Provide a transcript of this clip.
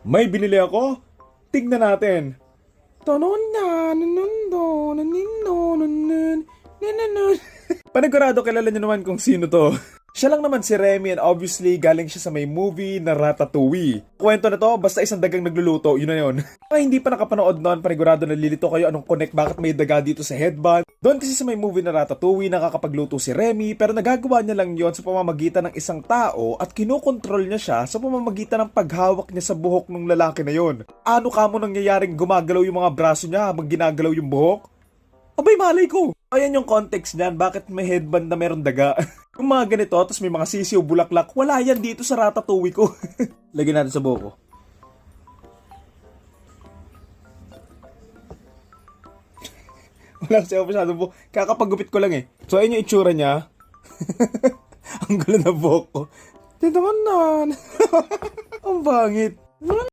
May binili ako? Tignan natin. Panigurado kilala niyo naman kung sino to. Siya lang naman si Remy and obviously galing siya sa may movie na Ratatouille. Kwento na to, basta isang dagang nagluluto, yun na yun. Ay, hindi pa nakapanood noon, panigurado nalilito kayo anong connect bakit may daga dito sa headband. Doon kasi sa may movie na Ratatouille nakakapagluto si Remy pero nagagawa niya lang yon sa pamamagitan ng isang tao at kinokontrol niya siya sa pamamagitan ng paghawak niya sa buhok ng lalaki na yon. Ano kamo nangyayaring gumagalaw yung mga braso niya habang ginagalaw yung buhok? Abay, malay ko. Ayan yung context niyan, bakit may headband na meron daga. Yung mga ganito, tapos may mga sisiw, bulaklak, wala yan dito sa Ratatouille ko. Lagyan natin sa buhok ko. Wala kasi ako masyadong buhok. Kakapagupit ko lang eh. So, ayun yung itsura niya. Ang gulo na buhok ko. Tinaman na. Ang bangit.